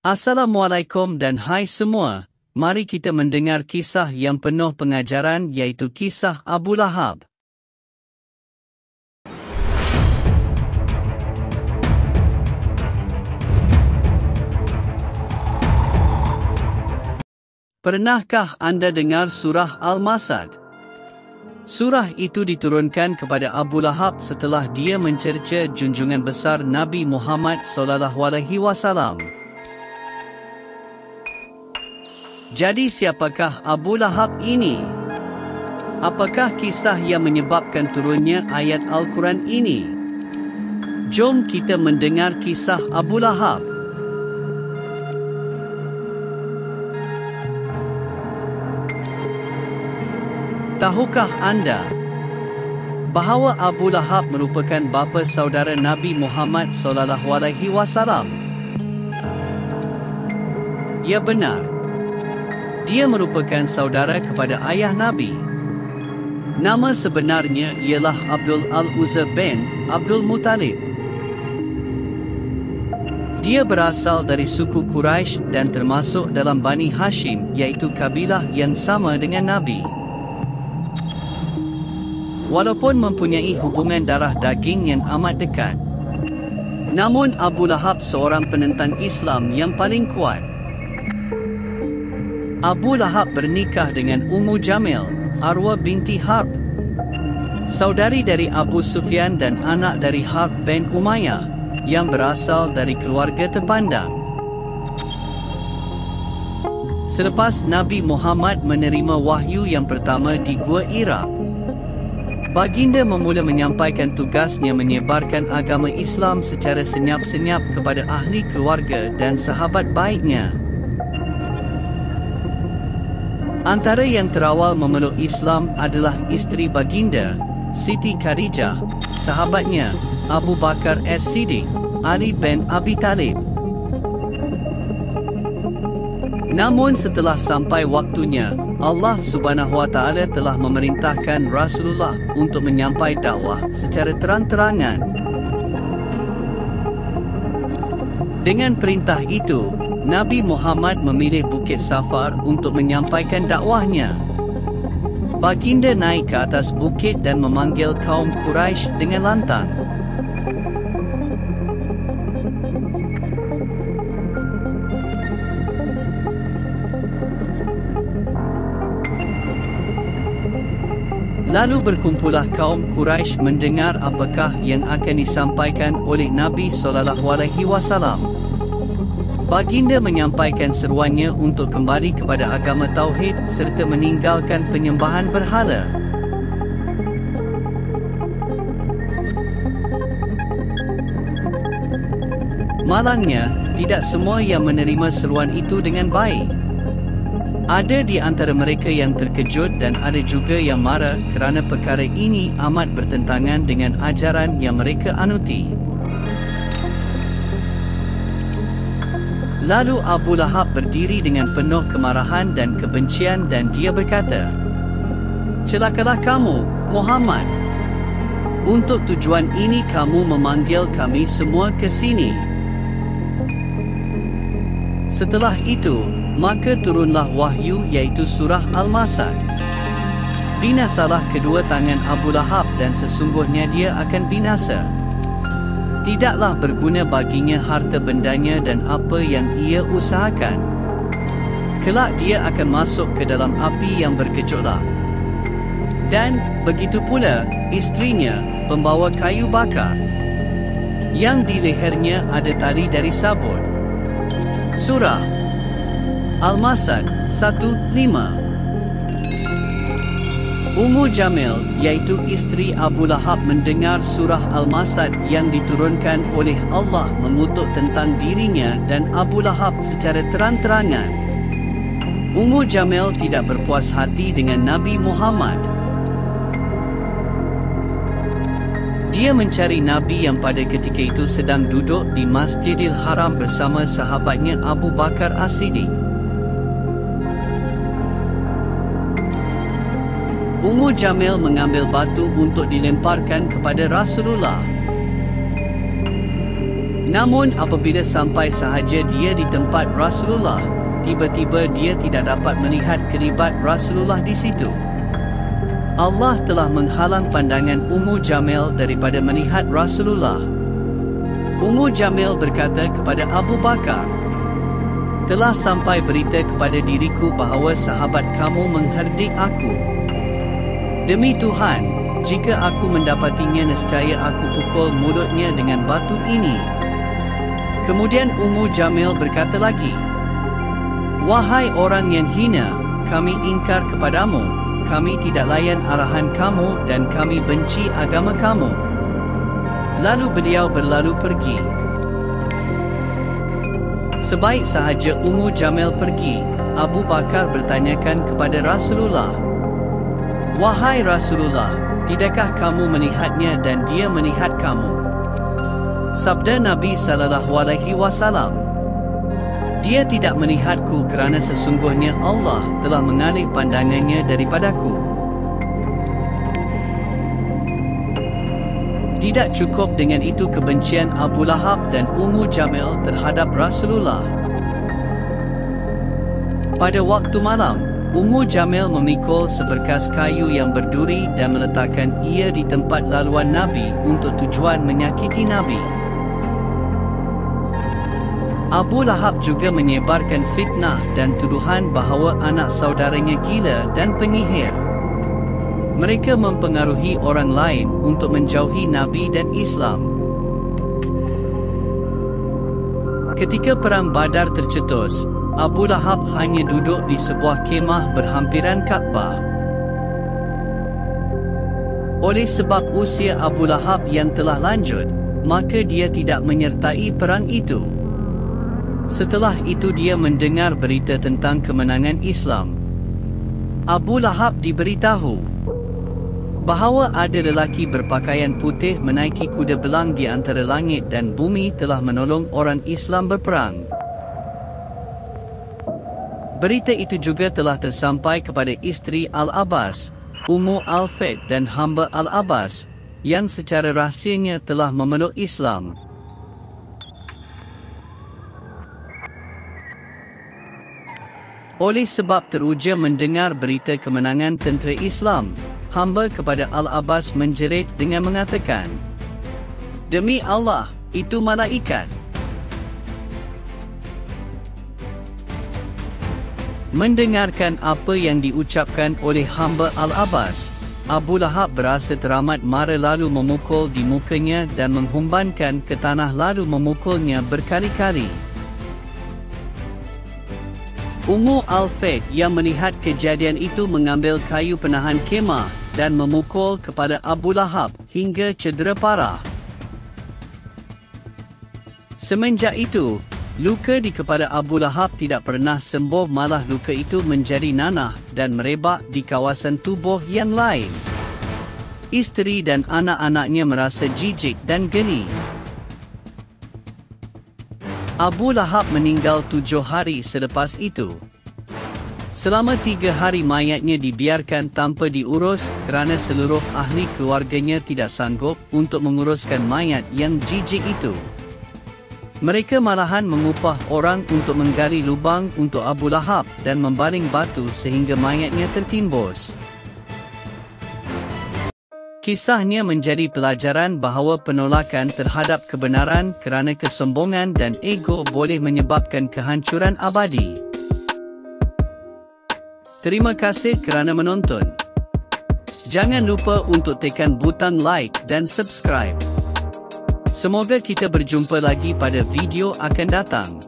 Assalamualaikum dan hai semua. Mari kita mendengar kisah yang penuh pengajaran iaitu kisah Abu Lahab. Pernahkah anda dengar surah Al-Masad? Surah itu diturunkan kepada Abu Lahab setelah dia mencerca junjungan besar Nabi Muhammad SAW. Jadi siapakah Abu Lahab ini? Apakah kisah yang menyebabkan turunnya ayat Al-Quran ini? Jom kita mendengar kisah Abu Lahab. Tahukah anda bahawa Abu Lahab merupakan bapa saudara Nabi Muhammad SAW? Ya benar. Dia merupakan saudara kepada ayah Nabi. Nama sebenarnya ialah Abdul Al-Uzza bin Abdul Muttalib. Dia berasal dari suku Quraisy dan termasuk dalam Bani Hashim, iaitu kabilah yang sama dengan Nabi. Walaupun mempunyai hubungan darah daging yang amat dekat, namun Abu Lahab seorang penentang Islam yang paling kuat. Abu Lahab bernikah dengan Ummu Jamil, Arwah binti Harb, saudari dari Abu Sufyan dan anak dari Harb bin Umayyah, yang berasal dari keluarga terpandang. Selepas Nabi Muhammad menerima wahyu yang pertama di Gua Hira, baginda memula menyampaikan tugasnya menyebarkan agama Islam secara senyap-senyap kepada ahli keluarga dan sahabat baiknya. Antara yang terawal memeluk Islam adalah isteri baginda, Siti Khadijah, sahabatnya, Abu Bakar As-Siddiq, Ali bin Abi Talib. Namun setelah sampai waktunya, Allah Subhanahu Wa Taala telah memerintahkan Rasulullah untuk menyampaikan dakwah secara terang-terangan. Dengan perintah itu, Nabi Muhammad memilih Bukit Safar untuk menyampaikan dakwahnya. Baginda naik ke atas bukit dan memanggil kaum Quraisy dengan lantang. Lalu berkumpullah kaum Quraisy mendengar apakah yang akan disampaikan oleh Nabi SAW. Baginda menyampaikan seruannya untuk kembali kepada agama Tauhid serta meninggalkan penyembahan berhala. Malangnya, tidak semua yang menerima seruan itu dengan baik. Ada di antara mereka yang terkejut dan ada juga yang marah kerana perkara ini amat bertentangan dengan ajaran yang mereka anuti. Lalu Abu Lahab berdiri dengan penuh kemarahan dan kebencian dan dia berkata, "Celakalah kamu, Muhammad. Untuk tujuan ini kamu memanggil kami semua ke sini." Setelah itu, maka turunlah wahyu iaitu surah Al-Masad. Binasalah kedua tangan Abu Lahab dan sesungguhnya dia akan binasa. Tidaklah berguna baginya harta bendanya dan apa yang ia usahakan. Kelak dia akan masuk ke dalam api yang bergejolak. Dan begitu pula istrinya, pembawa kayu bakar, yang di lehernya ada tali dari sabut. Surah Al-Masad 1:5. Ummu Jamil, iaitu isteri Abu Lahab, mendengar surah Al-Masad yang diturunkan oleh Allah mengutuk tentang dirinya dan Abu Lahab secara terang-terangan. Ummu Jamil tidak berpuas hati dengan Nabi Muhammad. Dia mencari Nabi yang pada ketika itu sedang duduk di Masjidil Haram bersama sahabatnya Abu Bakar As-Siddiq. Ummu Jamil mengambil batu untuk dilemparkan kepada Rasulullah. Namun apabila sampai sahaja dia di tempat Rasulullah, tiba-tiba dia tidak dapat melihat kelibat Rasulullah di situ. Allah telah menghalang pandangan Ummu Jamil daripada melihat Rasulullah. Ummu Jamil berkata kepada Abu Bakar, "Telah sampai berita kepada diriku bahawa sahabat kamu mengherdik aku. Demi Tuhan, jika aku mendapatinya nescaya aku pukul mulutnya dengan batu ini." Kemudian Ummu Jamil berkata lagi, "Wahai orang yang hina, kami ingkar kepadamu, kami tidak layan arahan kamu dan kami benci agama kamu." Lalu beliau berlalu pergi. Sebaik sahaja Ummu Jamil pergi, Abu Bakar bertanyakan kepada Rasulullah, "Wahai Rasulullah, tidakkah kamu melihatnya dan dia melihat kamu?" Sabda Nabi SAW, "Dia tidak melihatku kerana sesungguhnya Allah telah mengalih pandangannya daripadaku." Tidak cukup dengan itu kebencian Abu Lahab dan Ummu Jamil terhadap Rasulullah. Pada waktu malam, Ummu Jamil memikul seberkas kayu yang berduri dan meletakkan ia di tempat laluan Nabi untuk tujuan menyakiti Nabi. Abu Lahab juga menyebarkan fitnah dan tuduhan bahawa anak saudaranya gila dan penyihir. Mereka mempengaruhi orang lain untuk menjauhi Nabi dan Islam. Ketika Perang Badar tercetus, Abu Lahab hanya duduk di sebuah kemah berhampiran Kaabah. Oleh sebab usia Abu Lahab yang telah lanjut, maka dia tidak menyertai perang itu. Setelah itu dia mendengar berita tentang kemenangan Islam. Abu Lahab diberitahu bahawa ada lelaki berpakaian putih menaiki kuda belang di antara langit dan bumi telah menolong orang Islam berperang. Berita itu juga telah tersampai kepada isteri Al-Abbas, Ummu Al-Fat dan hamba Al-Abbas, yang secara rahsianya telah memeluk Islam. Oleh sebab teruja mendengar berita kemenangan tentera Islam, hamba kepada Al-Abbas menjerit dengan mengatakan, "Demi Allah, itu malaikat." Mendengarkan apa yang diucapkan oleh hamba Al-Abbas, Abu Lahab berasa teramat marah lalu memukul di mukanya dan menghumbankan ke tanah lalu memukulnya berkali-kali. Ummu Al-Fat yang melihat kejadian itu mengambil kayu penahan kemah dan memukul kepada Abu Lahab hingga cedera parah. Semenjak itu, luka di kepada Abu Lahab tidak pernah sembuh, malah luka itu menjadi nanah dan merebak di kawasan tubuh yang lain. Isteri dan anak-anaknya merasa jijik dan geli. Abu Lahab meninggal 7 hari selepas itu. Selama 3 hari mayatnya dibiarkan tanpa diurus kerana seluruh ahli keluarganya tidak sanggup untuk menguruskan mayat yang jijik itu. Mereka malahan mengupah orang untuk menggali lubang untuk Abu Lahab dan membaling batu sehingga mayatnya tertimbus. Kisahnya menjadi pelajaran bahawa penolakan terhadap kebenaran kerana kesombongan dan ego boleh menyebabkan kehancuran abadi. Terima kasih kerana menonton. Jangan lupa untuk tekan butang like dan subscribe. Semoga kita berjumpa lagi pada video akan datang.